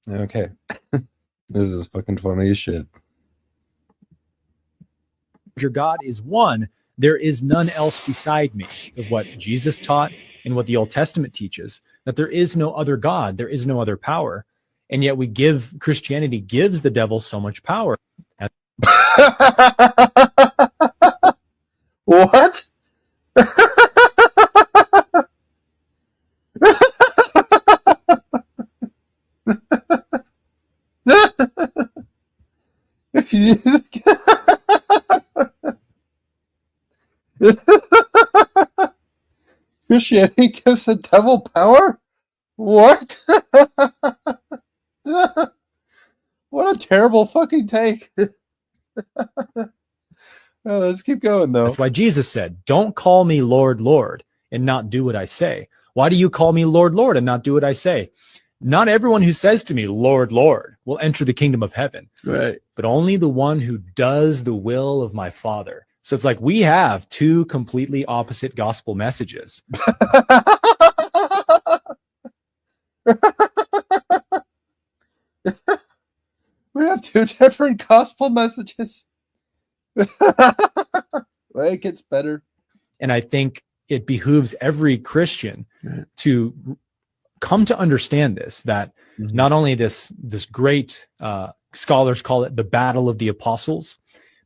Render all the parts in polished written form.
Okay. This is fucking funny as shit. Your God is one. There is none else beside me. Of what Jesus taught and what the Old Testament teaches, that there is no other God, there is no other power. And yet Christianity gives the devil so much power. What? Christianity gives the devil power? What? What a terrible fucking take. Well, let's keep going, though. That's why Jesus said, "Don't call me Lord, Lord, and not do what I say." Why do you call me Lord, Lord, and not do what I say? Not everyone who says to me, Lord, Lord, will enter the kingdom of heaven, Right. but only the one who does the will of my Father. So it's like we have two completely opposite gospel messages. We have two different gospel messages. Well, it gets better. And I think it behooves every Christian to come to understand this, that not only this great, scholars call it the battle of the apostles,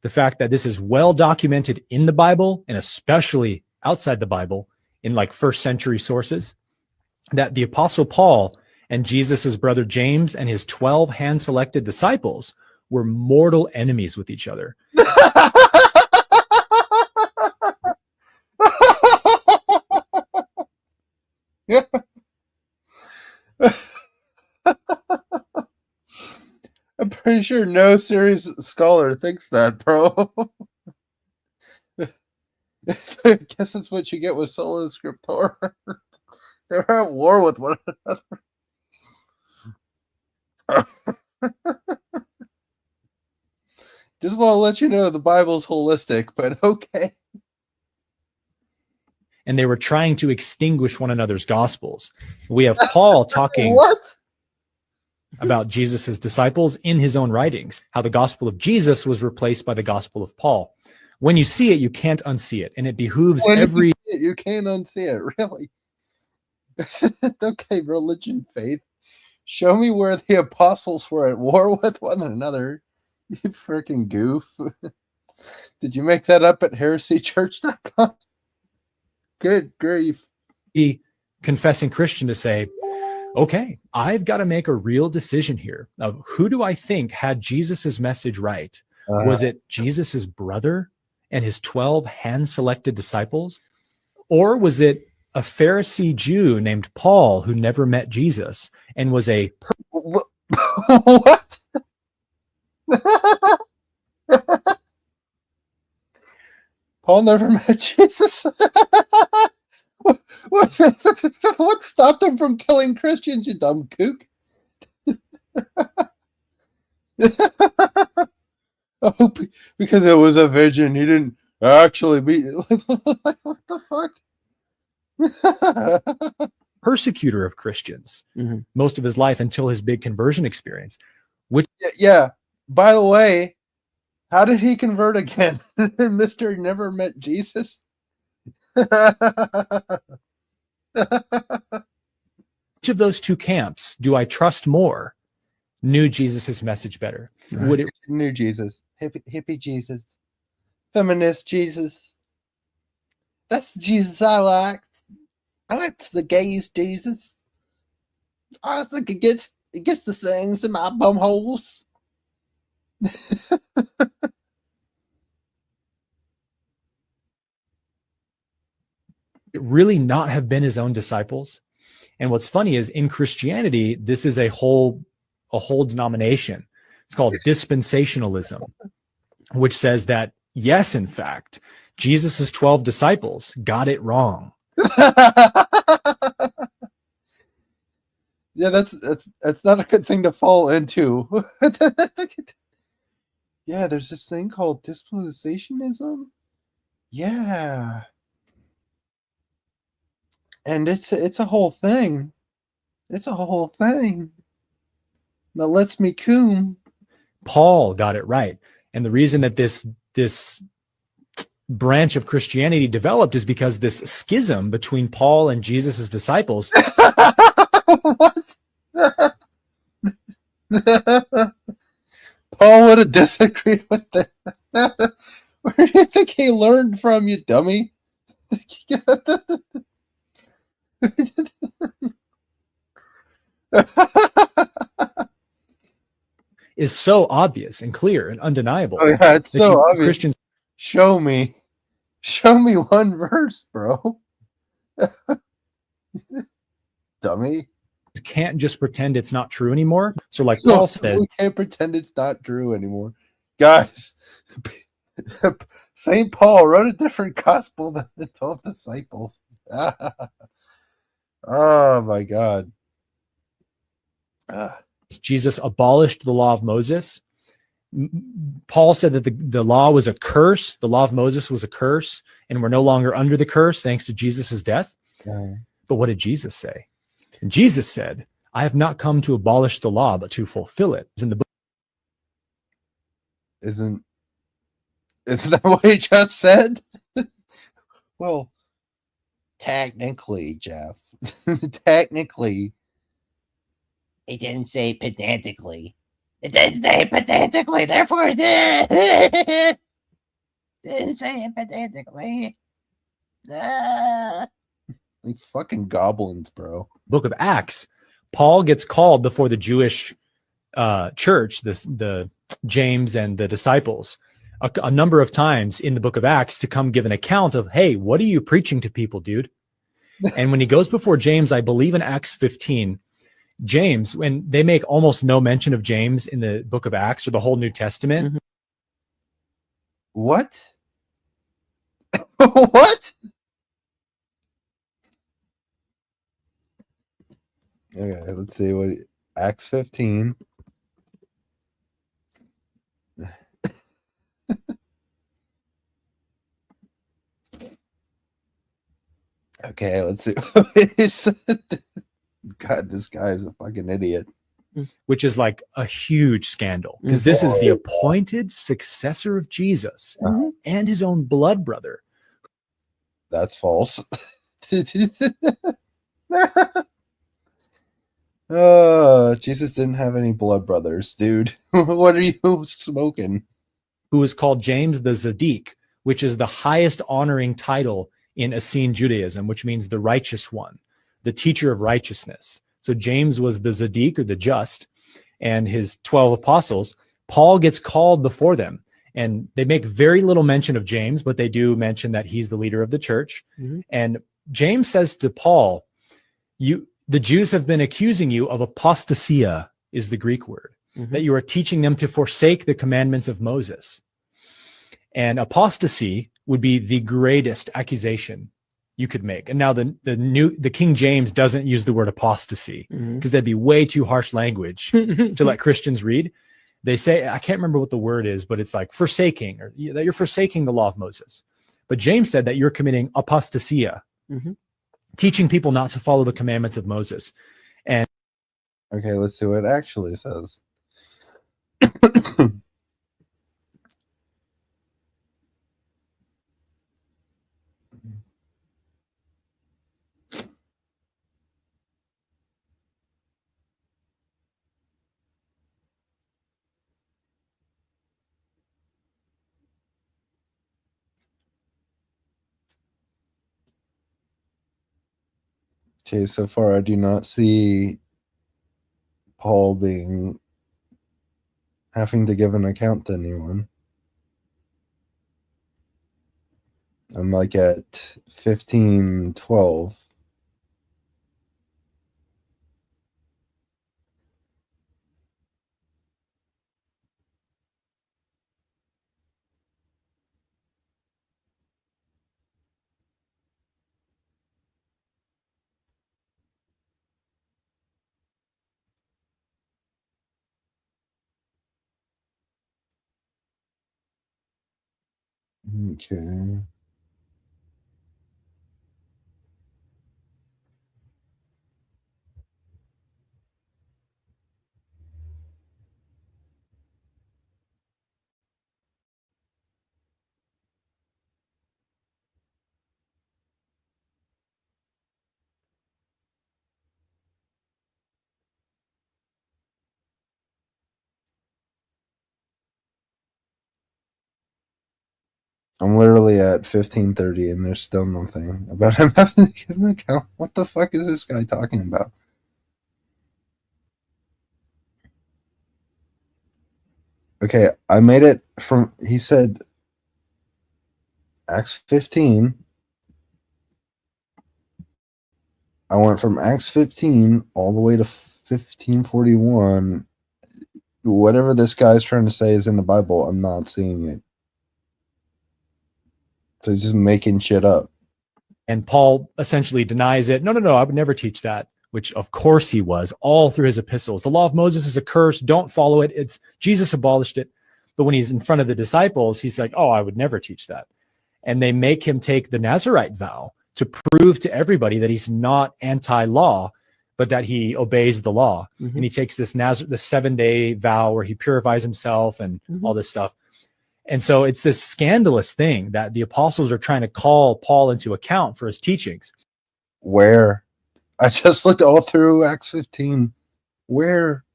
the fact that this is well documented in the Bible and especially outside the Bible in like first century sources, that the apostle Paul and Jesus's brother James and his 12 hand-selected disciples were mortal enemies with each other. I'm pretty sure no serious scholar thinks that, bro. I guess that's what you get with sola scriptura. They're at war with one another. Just want to let you know the Bible's holistic, but okay. And they were trying to extinguish one another's gospels. We have Paul talking What? about Jesus's disciples in his own writings, how the gospel of Jesus was replaced by the gospel of Paul. When you see it, you can't unsee it, and it behooves every. You can't unsee it, really. Okay, religion, faith. Show me where the apostles were at war with one another. You freaking goof. Did you make that up at heresychurch.com? Good grief. Confessing Christian to say, okay, I've got to make a real decision here of who do I think had Jesus's message right? Was it Jesus's brother and his 12 hand-selected disciples? Or was it a Pharisee Jew named Paul who never met Jesus and was a... What? Paul never met Jesus? What stopped him from killing Christians, you dumb kook? Oh, because it was a vision. He didn't actually meet. What the fuck? persecutor of Christians most of his life until his big conversion experience. Which, yeah. By the way, how did he convert again? Mr. Never Met Jesus? which of those two camps do I trust more? Knew Jesus's message better? Right. Would it knew Jesus? Hippie Jesus, feminist Jesus. That's the Jesus I like. I like the gays Jesus. I think it gets the things in my bum holes. Really not have been his own disciples. And what's funny is in Christianity, this is a whole denomination. It's called dispensationalism, which says that, yes, in fact, Jesus's 12 disciples got it wrong. Yeah, that's not a good thing to fall into. Yeah, there's this thing called dispensationalism. Yeah. And it's a whole thing. It's a whole thing. that lets me coom. Paul got it right. And the reason that this branch of Christianity developed is because this schism between Paul and Jesus's disciples. What? Paul would have disagreed with that. Where do you think he learned from, you dummy? Is so obvious and clear and undeniable. Oh yeah, it's so obvious. Christians show me one verse, bro. Dummy. Can't just pretend it's not true anymore. So like Paul says, we can't pretend it's not true anymore. Guys, St. Paul wrote a different gospel than the 12 disciples. Oh my God. Jesus abolished the law of Moses. Paul said that the law was a curse. The law of Moses was a curse, and we're no longer under the curse thanks to Jesus' death. But what did Jesus say? And Jesus said, I have not come to abolish the law, but to fulfill it. It's in the book. Isn't that what he just said? Well, technically, Jeff. Technically. He didn't say pedantically. It didn't say pedantically, therefore it did. Didn't say it pedantically. Like fucking goblins, bro. Book of Acts, Paul gets called before the Jewish church, the James and the disciples, a number of times in the book of Acts to come give an account of, hey, what are you preaching to people, dude? And when he goes before James, I believe in Acts 15, James, when they make almost no mention of James in the book of Acts or the whole New Testament. Mm-hmm. What? What? Okay, let's see what Acts 15. Okay, let's see. God, this guy is a fucking idiot. Which is like a huge scandal because this is the appointed successor of Jesus and his own blood brother. That's false. Jesus didn't have any blood brothers, dude. What are you smoking? Who is called James the Zaddik, which is the highest honoring title in Essene Judaism, which means the righteous one, the teacher of righteousness. So James was the Zaddik, or the just, and his 12 apostles. Paul gets called before them, and they make very little mention of James, but they do mention that he's the leader of the church. And James says to Paul, the Jews have been accusing you of apostasia, is the Greek word, that you are teaching them to forsake the commandments of Moses. And apostasy would be the greatest accusation you could make. And now the King James doesn't use the word apostasy because that'd be way too harsh language to let Christians read. They say, I can't remember what the word is, but it's like forsaking, or that you're forsaking the law of Moses. But James said that you're committing apostasia, teaching people not to follow the commandments of Moses. And okay, let's see what it actually says. Okay, so far I do not see Paul having to give an account to anyone. I'm like at 15:12. Okay. I'm literally at 15:30 and there's still nothing about him having to give an account. What the fuck is this guy talking about? Okay, I made it from, he said, Acts 15. I went from Acts 15 all the way to 1541. Whatever this guy's trying to say is in the Bible, I'm not seeing it. So he's just making shit up. And Paul essentially denies it. No, I would never teach that, which of course he was all through his epistles. The law of Moses is a curse. Don't follow it. It's Jesus abolished it. But when he's in front of the disciples, he's like, oh, I would never teach that. And they make him take the Nazirite vow to prove to everybody that he's not anti-law, but that he obeys the law. Mhm. And he takes this the 7-day vow where he purifies himself and all this stuff. And so it's this scandalous thing that the apostles are trying to call Paul into account for his teachings. Where? I just looked all through Acts 15. Where?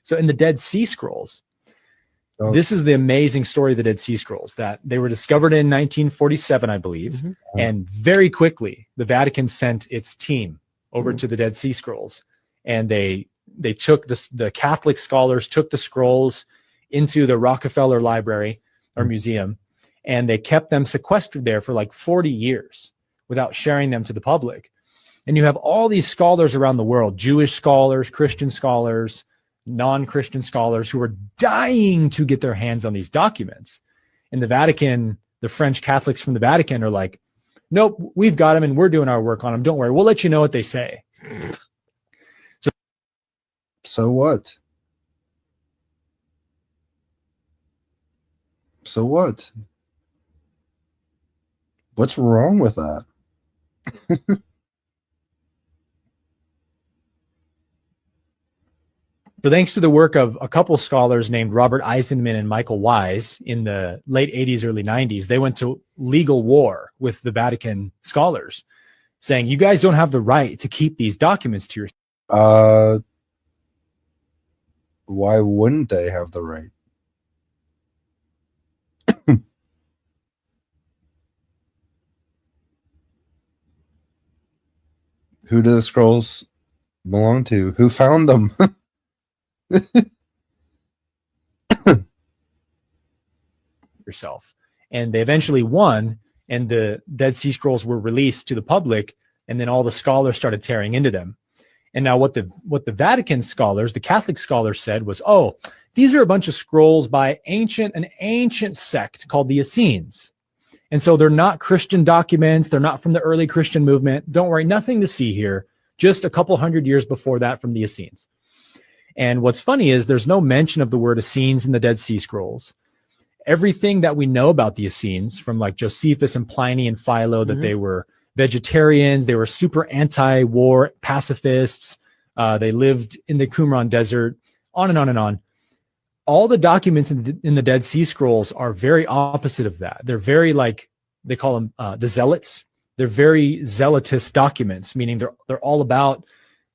So in the Dead Sea Scrolls, Oh. this is the amazing story of the Dead Sea Scrolls, that they were discovered in 1947, I believe. Mhm. And very quickly, the Vatican sent its team over to the Dead Sea Scrolls. And they took the Catholic scholars took the scrolls into the Rockefeller Library or Museum, and they kept them sequestered there for like 40 years without sharing them to the public. And you have all these scholars around the world, Jewish scholars, Christian scholars, non-Christian scholars, who are dying to get their hands on these documents. And the Vatican, the French Catholics from the Vatican are like, nope, we've got them and we're doing our work on them. Don't worry, we'll let you know what they say. So what? So what? What's wrong with that? So thanks to the work of a couple scholars named Robert Eisenman and Michael Wise in the late 80s, early 90s, they went to legal war with the Vatican scholars, saying, you guys don't have the right to keep these documents to yourself. Why wouldn't they have the right? Who do the scrolls belong to? Who found them? Yourself. And they eventually won, and the Dead Sea Scrolls were released to the public, and then all the scholars started tearing into them. And now what the Vatican scholars, the Catholic scholars, said was, oh, these are a bunch of scrolls by an ancient sect called the Essenes. And so they're not Christian documents. They're not from the early Christian movement. Don't worry, nothing to see here. Just a couple hundred years before that from the Essenes. And what's funny is there's no mention of the word Essenes in the Dead Sea Scrolls. Everything that we know about the Essenes, from like Josephus and Pliny and Philo, that they were vegetarians, they were super anti-war pacifists, they lived in the Qumran desert, on and on and on. All the documents in the Dead Sea Scrolls are very opposite of that. They're very, like, they call them the zealots. They're very zealotous documents, meaning they're all about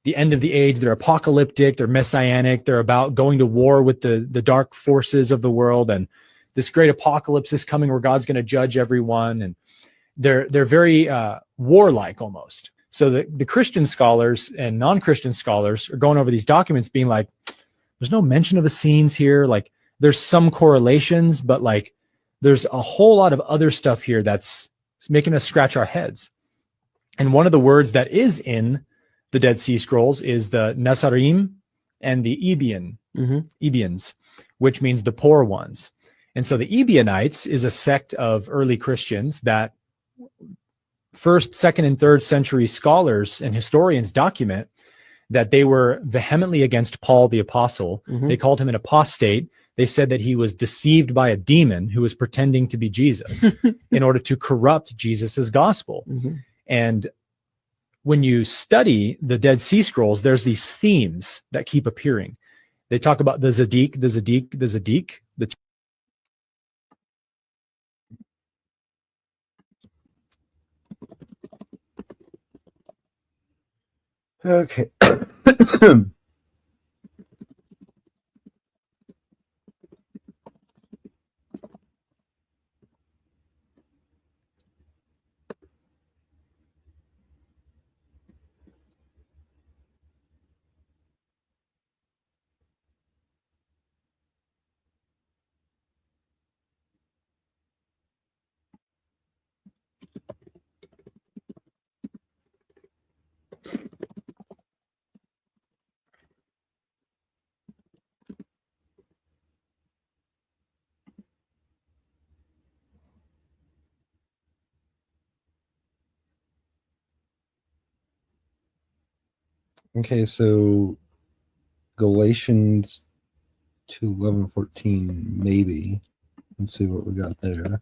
the end of the age. They're apocalyptic, they're messianic, they're about going to war with the dark forces of the world, and this great apocalypse is coming where God's going to judge everyone. And they're very warlike almost. So the Christian scholars and non-Christian scholars are going over these documents being like, there's no mention of Essenes here. Like, there's some correlations, but like there's a whole lot of other stuff here that's making us scratch our heads. And one of the words that is in the Dead Sea Scrolls is the Nasarim and the Ebians, which means the poor ones. And so the Ebionites is a sect of early Christians that first, second, and third century scholars and historians document that they were vehemently against Paul the apostle. They called him an apostate. They said that he was deceived by a demon who was pretending to be Jesus in order to corrupt Jesus's gospel. And when you study the Dead Sea Scrolls, there's these themes that keep appearing. They talk about the Zadik, Okay. Okay, so Galatians 2:11-14, maybe. Let's see what we got there.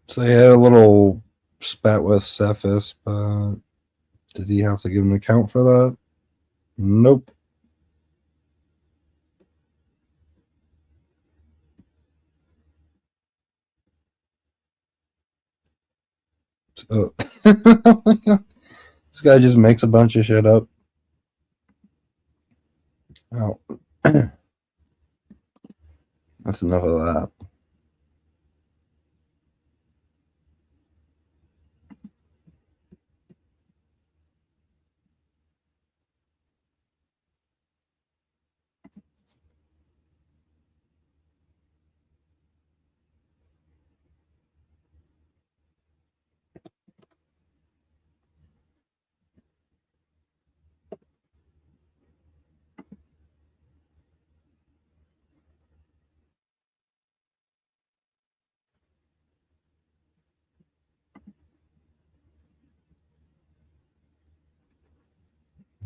So he had a little spat with Cephas, but did he have to give an account for that? Nope. So, this guy just makes a bunch of shit up. Oh. That's enough of that.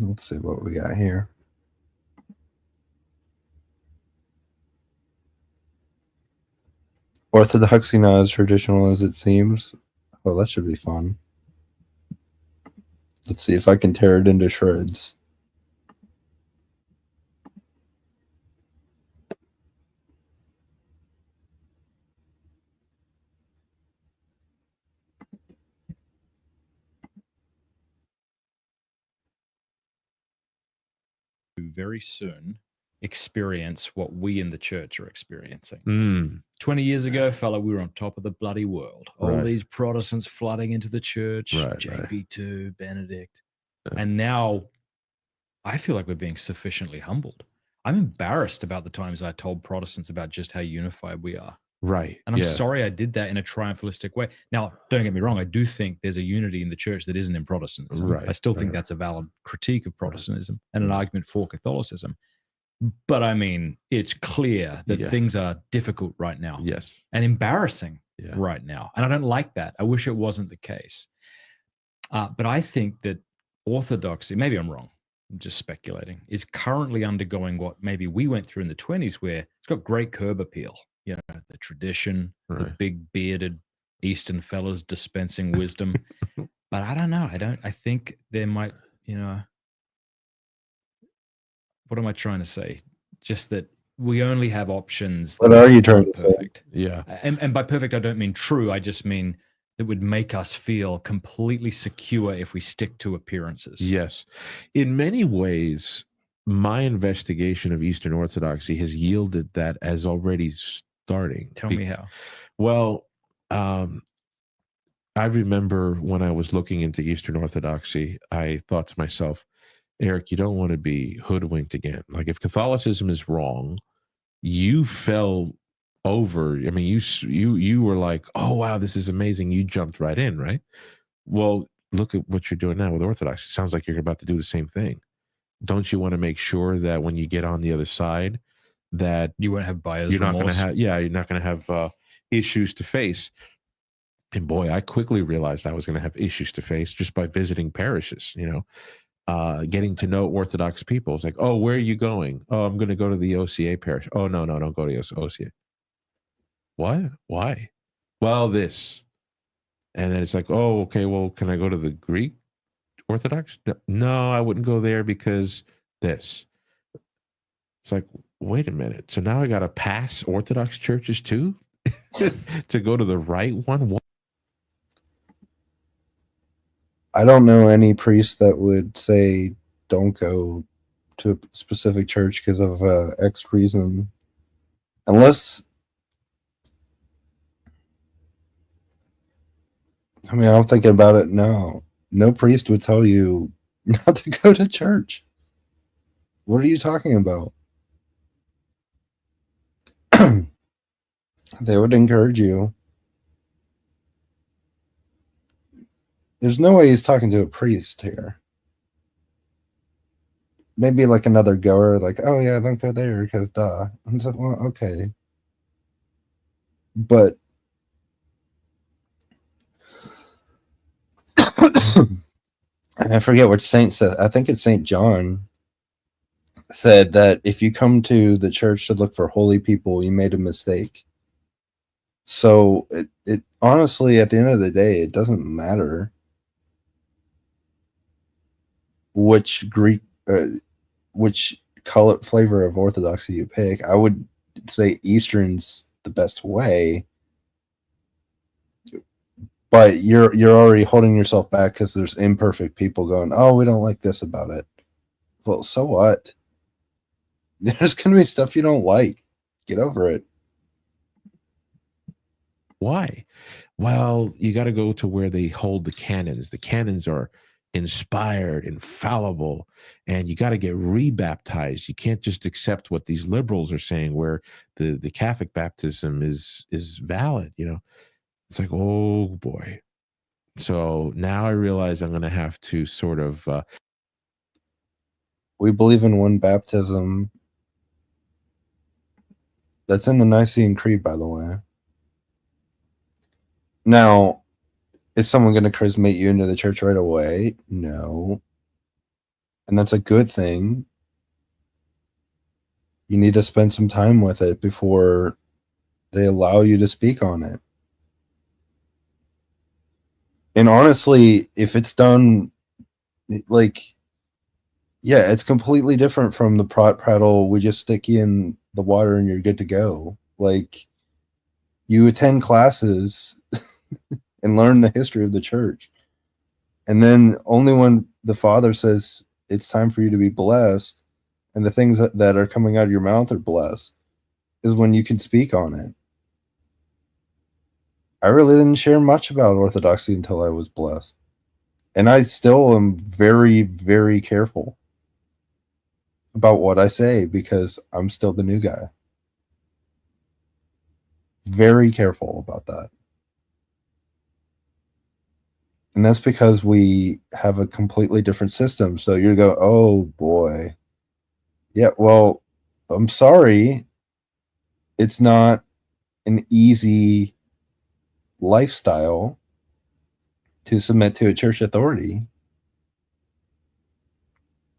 Let's see what we got here. Orthodoxy not as traditional as it seems. Oh, that should be fun. Let's see if I can tear it into shreds. Very soon experience what we in the church are experiencing. Mm, 20 years ago, felt like we were on top of the bloody world. All Right. these Protestants flooding into the church, Right, right. JP2, Benedict. Yeah. And now I feel like we're being sufficiently humbled. I'm embarrassed about the times I told Protestants about just how unified we are. right. And I'm yeah. sorry I did that in a triumphalistic way. Now, don't get me wrong. I do think there's a unity in the church that isn't in Protestantism. Right, I still think right. that's a valid critique of Protestantism and an Right. argument for Catholicism. But I mean, it's clear that Yeah. things are difficult right now Yes. and embarrassing Yeah. right now. And I don't like that. I wish it wasn't the case. But I think that Orthodoxy, maybe I'm wrong, I'm just speculating, is currently undergoing what maybe we went through in the 20s, where it's got great curb appeal. You know, the tradition, the Right. big bearded Eastern fellas dispensing wisdom. But I don't know. I think there might, you know, what am I trying to say? Just that we only have options. What that are you trying aren't to say? perfect. Yeah. And by perfect, I don't mean true. I just mean that would make us feel completely secure if we stick to appearances. Yes. In many ways, my investigation of Eastern Orthodoxy has yielded that as already starting. Tell me how. Well, I remember when I was looking into Eastern Orthodoxy, I thought to myself, Eric, you don't want to be hoodwinked again. Like, if Catholicism is wrong, you fell over. I mean, you were like, oh wow, this is amazing. You jumped right in, right? Well, look at what you're doing now with Orthodox. It sounds like you're about to do the same thing. Don't you want to make sure that when you get on the other side, that You won't have buyer's you're not going to remorse. have, you're not going to have issues to face. And boy, I quickly realized I was going to have issues to face just by visiting parishes, getting to know Orthodox people. It's like, oh, where are you going? Oh, I'm going to go to the OCA parish. Oh, no, don't go to the OCA. What? Why? Well, this. And then it's like, oh, okay, well, can I go to the Greek Orthodox? No, I wouldn't go there because this. It's like, wait a minute. So now I got to pass Orthodox churches too to go to the right one? What? I don't know any priest that would say don't go to a specific church because of X reason. Unless I mean, I'm thinking about it now. No priest would tell you not to go to church. What are you talking about? They would encourage you. There's no way he's talking to a priest here. Maybe like another goer, like, oh yeah, don't go there because duh. I'm like, well, okay. But I forget which saint said, I think it's Saint John said that if you come to the church to look for holy people, you made a mistake. So it honestly, at the end of the day, it doesn't matter which which color flavor of orthodoxy you pick. I would say Eastern's the best way, but you're already holding yourself back because there's imperfect people going, oh, we don't like this about it. Well, so what? There's gonna be stuff you don't like. Get over it. Why? Well, you got to go to where they hold the canons. The canons are inspired, infallible, and you got to get rebaptized. You can't just accept what these liberals are saying, where the Catholic baptism is valid. You know, it's like, oh boy. So now I realize I'm going to have to sort of. We believe in one baptism. That's in the Nicene Creed, by the way. Now, is someone going to charismate you into the church right away? No. And that's a good thing. You need to spend some time with it before they allow you to speak on it. And honestly, if it's done, like, yeah, it's completely different from the prot prattle. We just stick you in the water and you're good to go. Like, you attend classes and learn the history of the church. And then only when the Father says it's time for you to be blessed and the things that are coming out of your mouth are blessed is when you can speak on it. I really didn't share much about Orthodoxy until I was blessed. And I still am very, very careful about what I say because I'm still the new guy. Very careful about that. And that's because we have a completely different system. So you go, oh boy. Yeah, well, I'm sorry. It's not an easy lifestyle to submit to a church authority.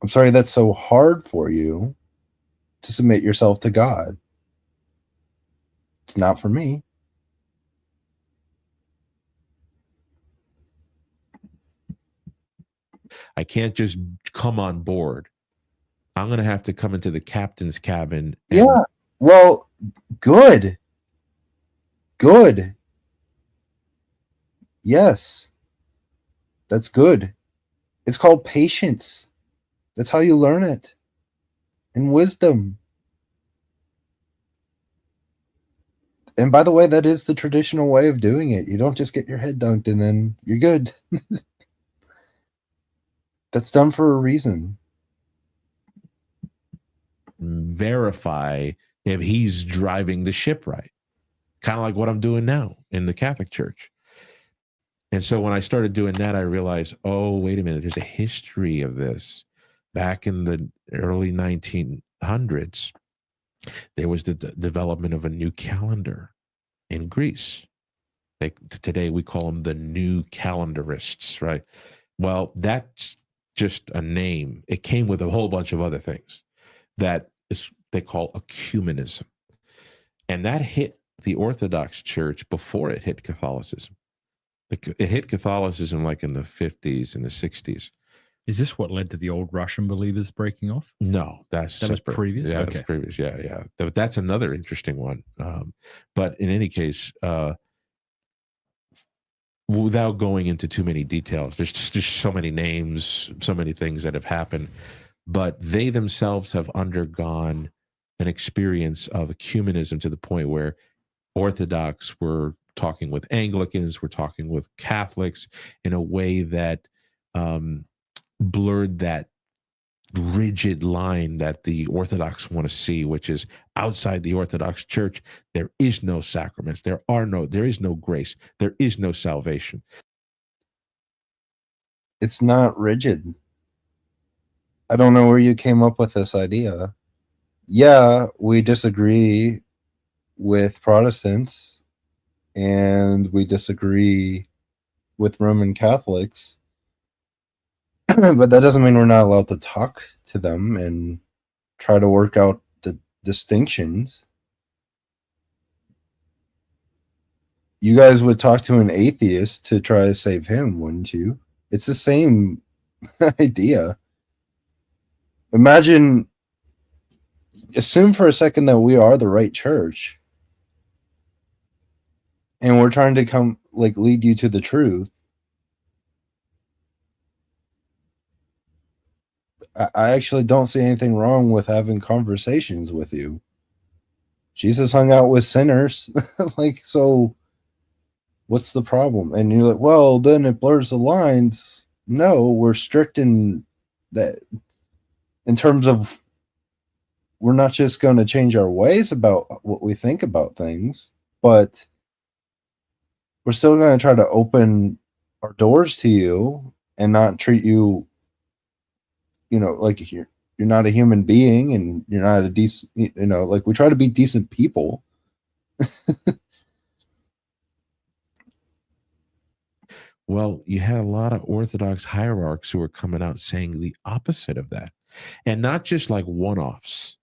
I'm sorry that's so hard for you to submit yourself to God. It's not for me. I can't just come on board. I'm going to have to come into the captain's cabin. And Yeah. Well, good. Good. Yes. That's good. It's called patience. That's how you learn it. And wisdom. And by the way, that is the traditional way of doing it. You don't just get your head dunked and then you're good. That's done for a reason. verify if he's driving the ship right. Kind of like what I'm doing now in the Catholic Church. And so when I started doing that, I realized, oh, wait a minute, there's a history of this. Back in the early 1900s, there was the development of a new calendar in Greece. Like today, we call them the new calendarists, right? Well, that's just a name. It came with a whole bunch of other things that they call ecumenism. And that hit the Orthodox Church before it hit Catholicism. It hit Catholicism like in the 50s and the 60s. Is this what led to the old Russian believers breaking off? No, that was previous. Yeah, okay. That's previous. Yeah. That's another interesting one. But in any case, without going into too many details, there's just so many names, so many things that have happened. But they themselves have undergone an experience of ecumenism to the point where Orthodox were talking with Anglicans, we're talking with Catholics in a way that blurred that rigid line that the Orthodox want to see, which is outside the Orthodox Church, there is no sacraments, there is no grace, there is no salvation. It's not rigid. I don't know where you came up with this idea. Yeah, we disagree with Protestants and we disagree with Roman Catholics, but that doesn't mean we're not allowed to talk to them and try to work out the distinctions. You guys would talk to an atheist to try to save him, wouldn't you? It's the same idea. Assume for a second that we are the right church and we're trying to lead you to the truth. I actually don't see anything wrong with having conversations with you. Jesus hung out with sinners. So what's the problem? And you're like, well, then it blurs the lines. No, we're strict in that, in terms of we're not just going to change our ways about what we think about things, but we're still going to try to open our doors to you and not treat you, like you're not a human being and you're not a decent, we try to be decent people. Well, you had a lot of Orthodox hierarchs who were coming out saying the opposite of that. And not just like one-offs.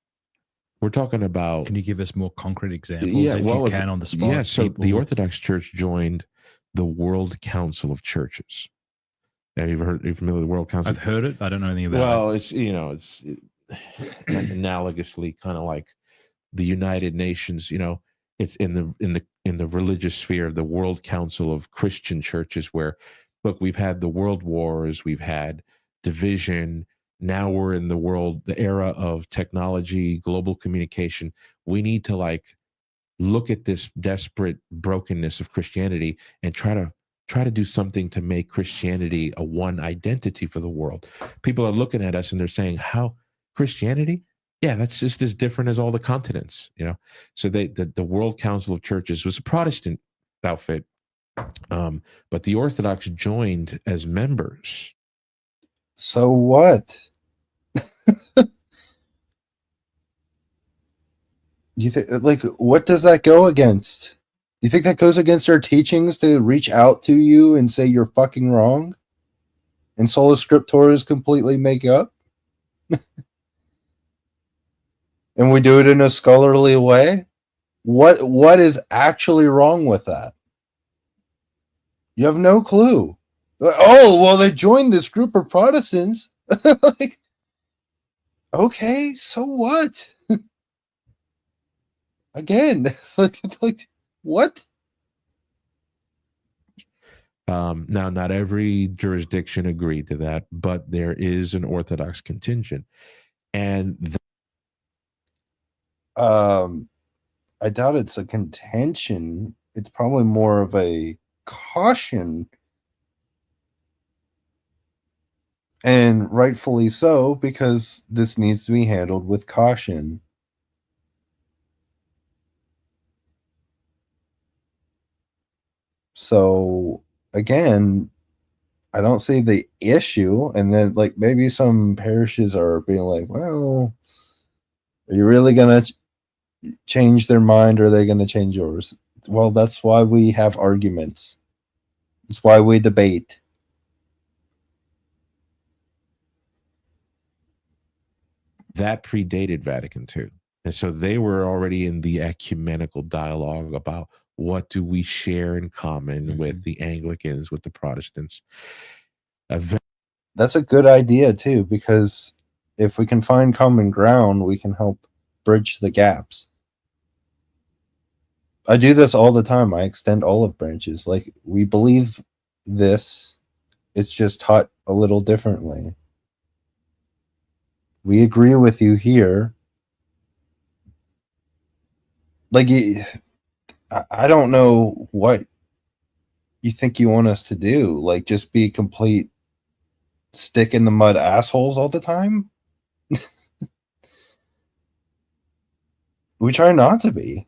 We're talking about... Can you give us more concrete examples if you can on the spot? Yeah, so the Orthodox Church joined the World Council of Churches. Have you ever heard? Are you familiar with the World Council? I've heard it. I don't know anything about it. Well, it's analogously kind of like the United Nations. It's in the religious sphere, the World Council of Christian Churches, where, look, we've had the world wars, we've had division. Now we're in the era of technology, global communication. We need to look at this desperate brokenness of Christianity and try to do something to make Christianity a one identity for the world. People are looking at us and they're saying, how Christianity? Yeah, that's just as different as all the continents, So the World Council of Churches was a Protestant outfit, but the Orthodox joined as members. So what? You think, what does that go against? You think that goes against our teachings to reach out to you and say you're fucking wrong? And sola scriptura completely make up? And we do it in a scholarly way? What is actually wrong with that? You have no clue. Oh, well, they joined this group of Protestants. Okay, so what? Again, what? Now, not every jurisdiction agreed to that, but there is an Orthodox contingent, and I doubt it's a contention. It's probably more of a caution, and rightfully so, because this needs to be handled with caution. So again, I don't see the issue. And then maybe some parishes are being like, well, are you really going to change their mind or are they going to change yours? Well, that's why we have arguments. It's why we debate. That predated Vatican II. And so they were already in the ecumenical dialogue about what do we share in common with the Anglicans, with the Protestants. That's a good idea too, because if we can find common ground, we can help bridge the gaps. I do this all the time. I extend olive branches. We believe this, it's just taught a little differently. We agree with you here. I don't know what you think you want us to do. Like, just be complete stick in the mud assholes all the time? We try not to be.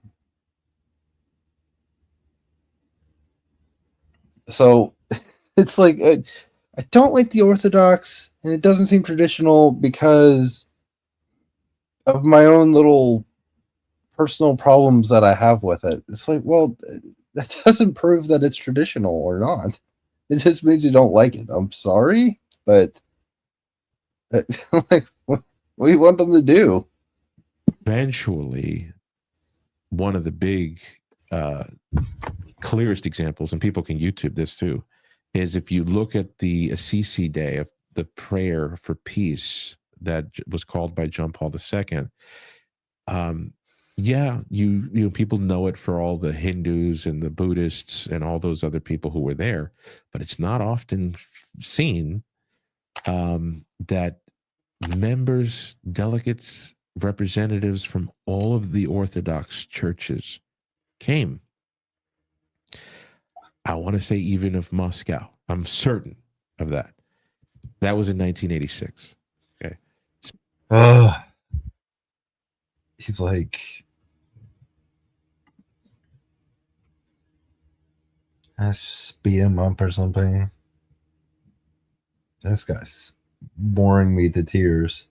So it's like I don't like the Orthodox, and it doesn't seem traditional because of my own little personal problems that I have with it. It's like, well, that doesn't prove that it's traditional or not. It just means you don't like it. I'm sorry, but like, what do you want them to do? Eventually, one of the big clearest examples, and people can YouTube this too, is if you look at the Assisi Day of the prayer for peace that was called by John Paul II. Yeah, you people know it for all the Hindus and the Buddhists and all those other people who were there, but it's not often seen that members, delegates, representatives from all of the Orthodox churches came. I want to say even of Moscow. I'm certain of that. That was in 1986. Okay. He's like, I speed him up or something. This guy's boring me to tears.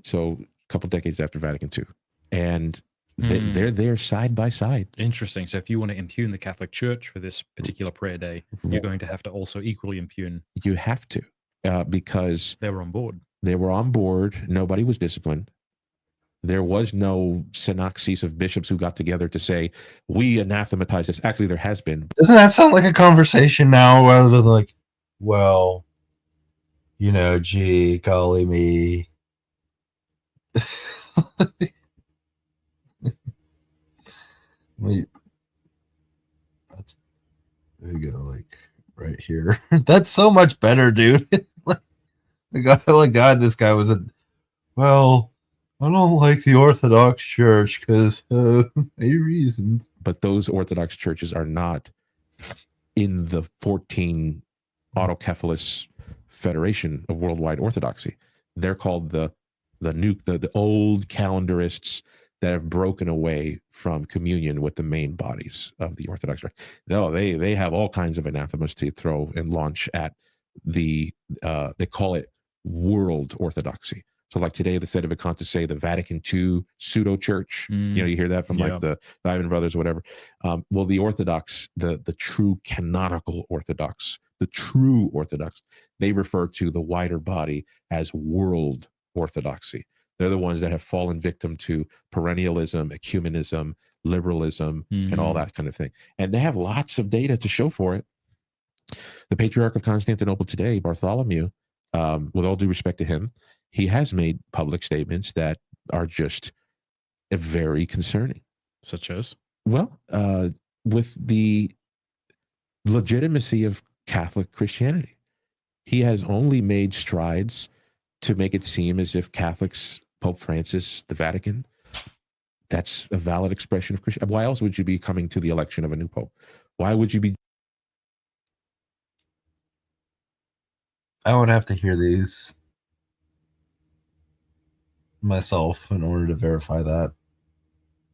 So a couple decades after Vatican II. And they're there side by side. Interesting. So if you want to impugn the Catholic Church for this particular prayer day, you're going to have to also equally impugn. You have to, because they were on board. They were on board. Nobody was disciplined. There was no synoxis of bishops who got together to say, we anathematize this. Actually, there has been. Doesn't that sound like a conversation now rather than like, well, you know, gee, golly me. Wait, there you go, like right here. That's so much better, dude. God, this guy was a, well, I don't like the Orthodox Church because many reasons. But those Orthodox churches are not in the 14 autocephalous Federation of Worldwide Orthodoxy. They're called the old calendarists that have broken away from communion with the main bodies of the Orthodox Church. No, they have all kinds of anathemas to throw and launch at the they call it world orthodoxy. So like today, the Sedevacant to say the Vatican II pseudo church. You hear that from like the Ivan brothers or whatever. Well, the Orthodox, the true canonical Orthodox, the true Orthodox, they refer to the wider body as world orthodoxy. They're the ones that have fallen victim to perennialism, ecumenism, liberalism, and all that kind of thing. And they have lots of data to show for it. The Patriarch of Constantinople today, Bartholomew, with all due respect to him, he has made public statements that are just very concerning. Such as? Well, with the legitimacy of Catholic Christianity. He has only made strides to make it seem as if Catholics, Pope Francis, the Vatican, that's a valid expression of Christianity. Why else would you be coming to the election of a new Pope? Why would you be? I would have to hear these myself in order to verify that.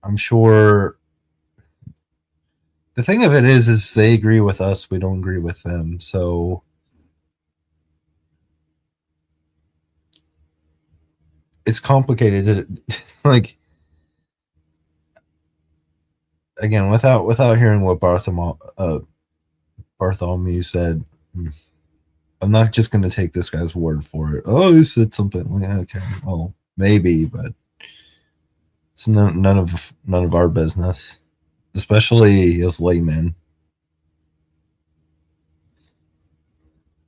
I'm sure the thing of it is they agree with us, we don't agree with them. So it's complicated. Like, again, without hearing what Bartholomew said, I'm not just going to take this guy's word for it. Oh, he said something. Like, okay, well, maybe, but it's none of our business, especially as laymen.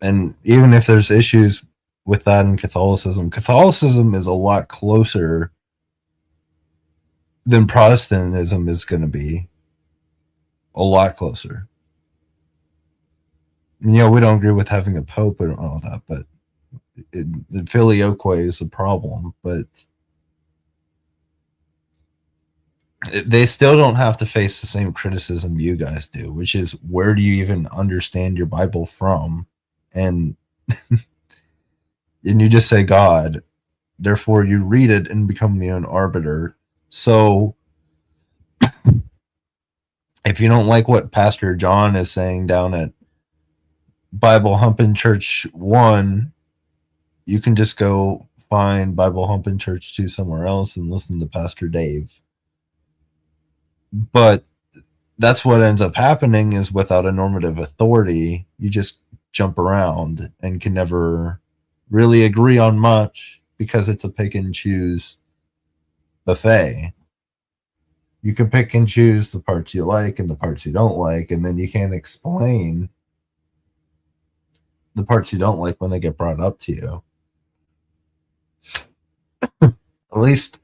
And even if there's issues with that in Catholicism is a lot closer than Protestantism is going to be. A lot closer. You know, we don't agree with having a pope and all that, but filioque is a problem. But they still don't have to face the same criticism you guys do, which is where do you even understand your Bible from? And and you just say God, therefore you read it and become your own arbiter. So if you don't like what Pastor John is saying down at Bible Humping Church 1, you can just go find Bible Humping Church 2 somewhere else and listen to Pastor Dave. But that's what ends up happening is without a normative authority, you just jump around and can never really agree on much because it's a pick and choose buffet. You can pick and choose the parts you like and the parts you don't like, and then you can't explain the parts you don't like when they get brought up to you. At least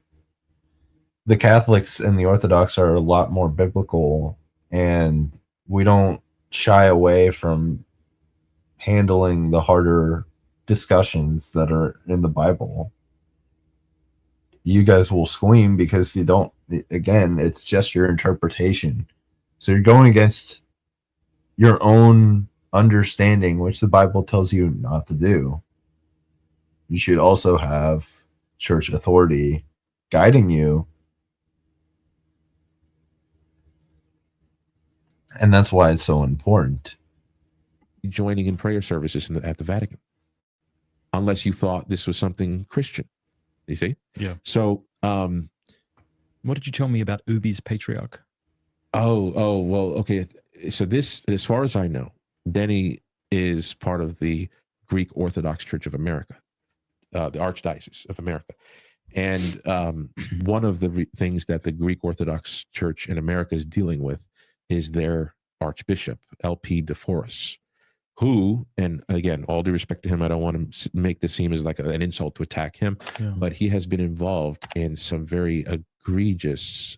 the Catholics and the Orthodox are a lot more biblical, and we don't shy away from handling the harder discussions that are in the Bible. You guys will squeam because you don't, again, it's just your interpretation. So you're going against your own understanding, which the Bible tells you not to do. You should also have church authority guiding you. And that's why it's so important. Joining in prayer services at the Vatican, unless you thought this was something Christian. You see? Yeah. So, what did you tell me about Ubi's patriarch? well, okay. So this, as far as I know, Denny is part of the Greek Orthodox Church of America, the Archdiocese of America. And one of the things that the Greek Orthodox Church in America is dealing with is their Archbishop, LP De Forest, who, and again, all due respect to him, I don't want to make this seem as like an insult to attack him, but he has been involved in some very egregious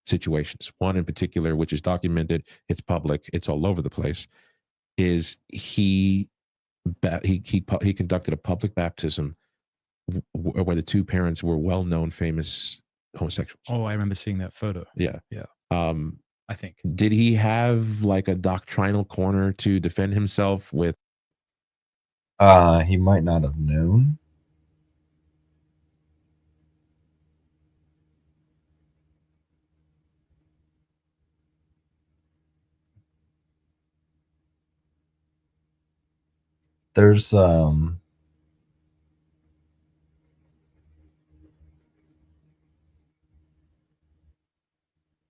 situations. One in particular, which is documented, it's public, it's all over the place, is he conducted a public baptism where the two parents were well-known, famous homosexuals. Oh, I remember seeing that photo. Yeah. I think. Did he have like a doctrinal corner to defend himself with? He might not have known. There's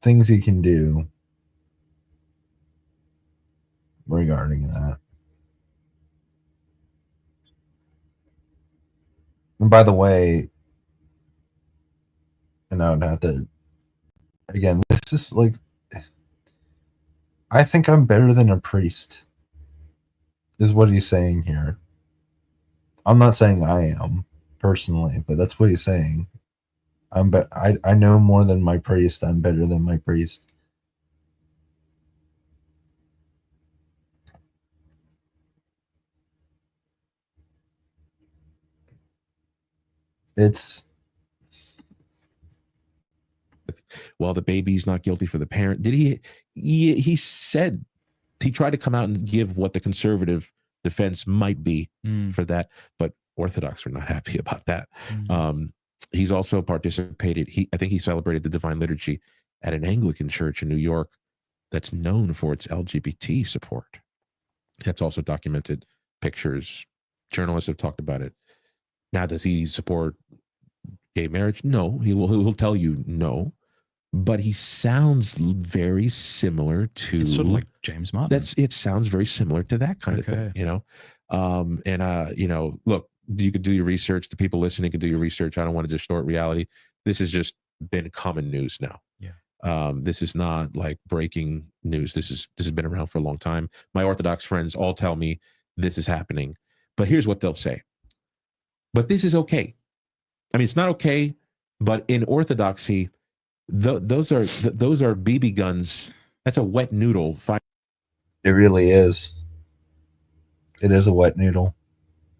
things you can do regarding that. And by the way, and I would have to, again, this is like, I think I'm better than a priest, is what he's saying here. I'm not saying I am personally, but that's what he's saying. I know more than my priest. I'm better than my priest. It's, well, the baby's not guilty for the parent. Did he said, he tried to come out and give what the conservative defense might be for that, but Orthodox were not happy about that. He's also participated. I think he celebrated the Divine Liturgy at an Anglican church in New York that's known for its LGBT support. That's also documented, pictures. Journalists have talked about it. Now, does he support gay marriage? No, he'll tell you no. But he sounds very similar to. It's sort of like James Martin. It sounds very similar to that kind of thing, you know. Look, you could do your research. The people listening can do your research. I don't want to distort reality. This has just been common news now. Yeah. This is not like breaking news. This has been around for a long time. My Orthodox friends all tell me this is happening, but here's what they'll say. But this is okay. I mean, it's not okay, but in Orthodoxy, those are BB guns. That's a wet noodle. it really is. It is a wet noodle.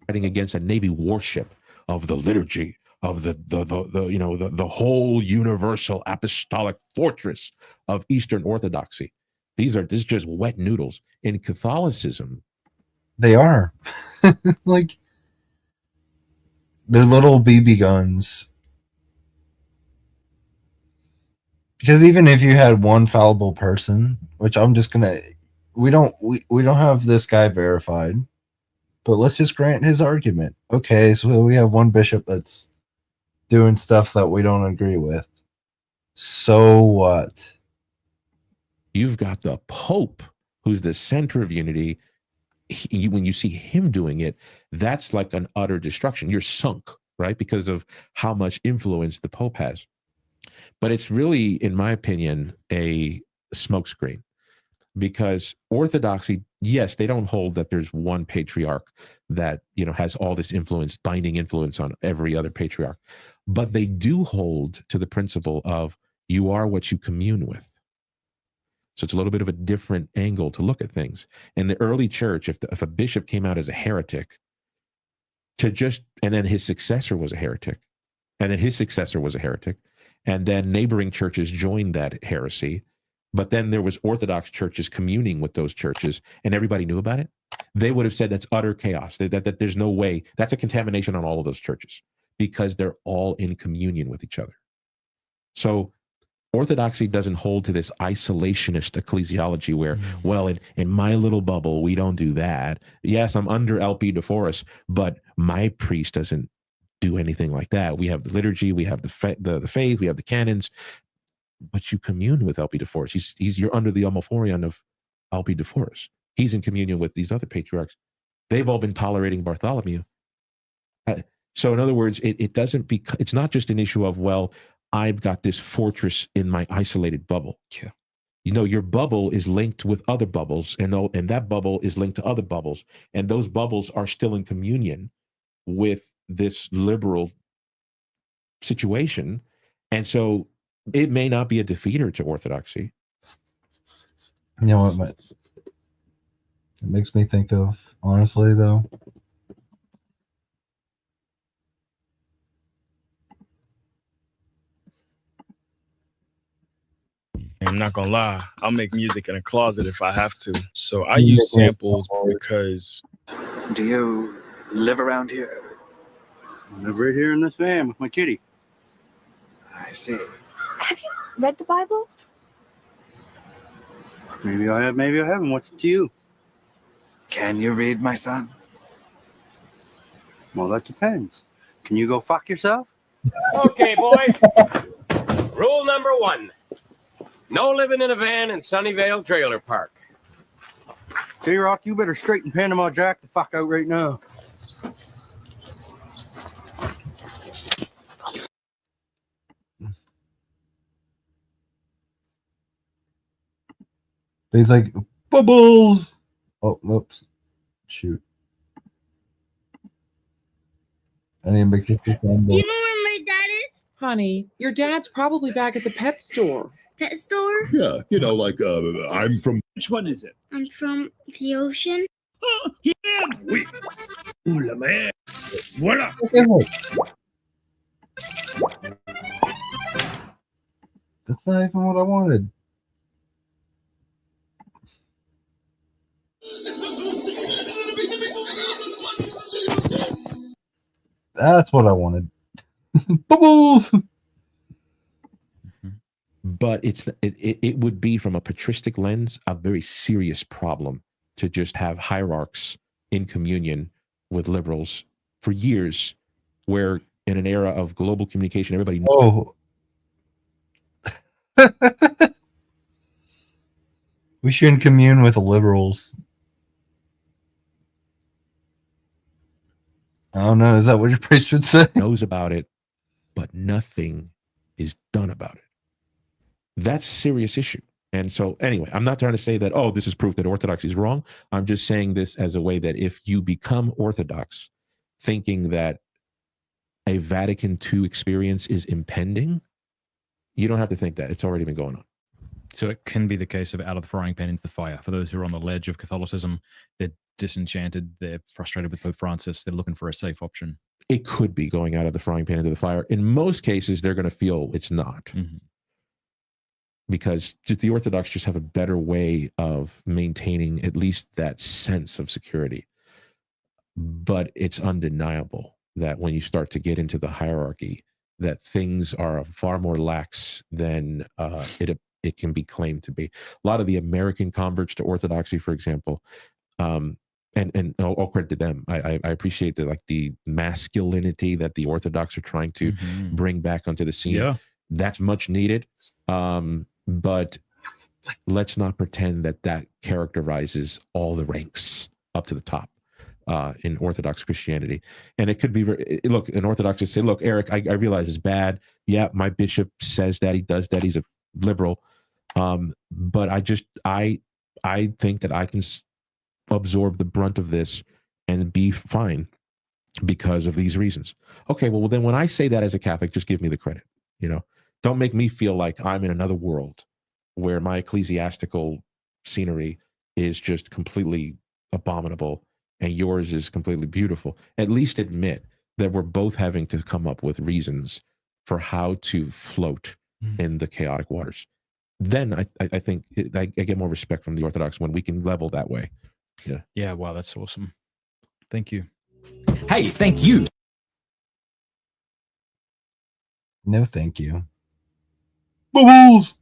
Fighting against a Navy warship of the liturgy of the whole universal apostolic fortress of Eastern Orthodoxy. This is just wet noodles. In Catholicism, They are. Like, they're little BB guns. Because even if you had one fallible person, which I'm just gonna, we don't have this guy verified, but let's just grant his argument. Okay, so we have one bishop that's doing stuff that we don't agree with. So what? you've got the Pope, who's the center of unity. When you see him doing it, that's like an utter destruction. You're sunk, right? Because of how much influence the Pope has. But it's really, in my opinion, a smokescreen, because Orthodoxy, yes, they don't hold that there's one patriarch that has all this influence, binding influence on every other patriarch, but they do hold to the principle of you are what you commune with. So it's a little bit of a different angle to look at things. In the early church, if a bishop came out as a heretic, and then his successor was a heretic, and then his successor was a heretic, and then neighboring churches joined that heresy, but then there was Orthodox churches communing with those churches, and everybody knew about it, they would have said that's utter chaos, that there's no way, that's a contamination on all of those churches, because they're all in communion with each other. So Orthodoxy doesn't hold to this isolationist ecclesiology where, well, in my little bubble, we don't do that. Yes, I'm under LP de Forest, but my priest doesn't do anything like that. We have the liturgy, we have the faith, we have the canons, but you commune with LP de Forest. You're under the Omophorion of LP de Forest. He's in communion with these other patriarchs. They've all been tolerating Bartholomew. So in other words, it's not just an issue of, well, I've got this fortress in my isolated bubble. Yeah. Your bubble is linked with other bubbles, and that bubble is linked to other bubbles, and those bubbles are still in communion with this liberal situation. And so it may not be a defeater to Orthodoxy. You know what it makes me think of, honestly, though? I'm not gonna lie, I'll make music in a closet if I have to. So I use samples because. Do you live around here? I live right here in this van with my kitty. I see. Have you read the Bible? Maybe I have, maybe I haven't. What's it to you? Can you read, my son? Well, that depends. Can you go fuck yourself? Okay, boys. Rule number 1. No living in a van in Sunnyvale Trailer Park. J-Rock, you better straighten Panama Jack the fuck out right now. He's like, bubbles. Oh, whoops. Shoot. I need to make this sound. Do you know where my dad is? Honey, your dad's probably back at the pet store. Pet store? Yeah, like I'm from. Which one is it? I'm from the ocean. Oh, yeah, oui. Ouh la mer. Voilà. That's not even what I wanted. That's what I wanted. Bubbles. But it would be, from a patristic lens, a very serious problem to just have hierarchs in communion with liberals for years, where in an era of global communication, everybody knows. Oh. We shouldn't commune with the liberals. I don't know. Is that what your priest would say? Knows about it, but nothing is done about it. That's a serious issue. And so anyway, I'm not trying to say that, oh, this is proof that Orthodoxy is wrong. I'm just saying this as a way that if you become Orthodox thinking that a Vatican II experience is impending, you don't have to think that. It's already been going on. So it can be the case of out of the frying pan into the fire. For those who are on the ledge of Catholicism, they're disenchanted, they're frustrated with Pope Francis, they're looking for a safe option. it could be going out of the frying pan into the fire. In most cases, they're going to feel it's not. Mhm. Because just the Orthodox just have a better way of maintaining at least that sense of security. But it's undeniable that when you start to get into the hierarchy, that things are far more lax than it can be claimed to be. A lot of the American converts to Orthodoxy, for example, and all credit to them. I appreciate the masculinity that the Orthodox are trying to bring back onto the scene. Yeah. That's much needed. But let's not pretend that characterizes all the ranks up to the top in Orthodox Christianity. And it could be look, an Orthodox would say, look, Eric, I realize it's bad. Yeah, my bishop says that, he does that, he's a liberal. But I think that I can absorb the brunt of this and be fine because of these reasons. Okay, well then when I say that as a Catholic, just give me the credit. Don't make me feel like I'm in another world where my ecclesiastical scenery is just completely abominable and yours is completely beautiful. At least admit that we're both having to come up with reasons for how to float in the chaotic waters. Then I think I get more respect from the Orthodox when we can level that way. Yeah. Yeah. Wow. That's awesome. Thank you. Hey, thank you. No, thank you. Bubbles!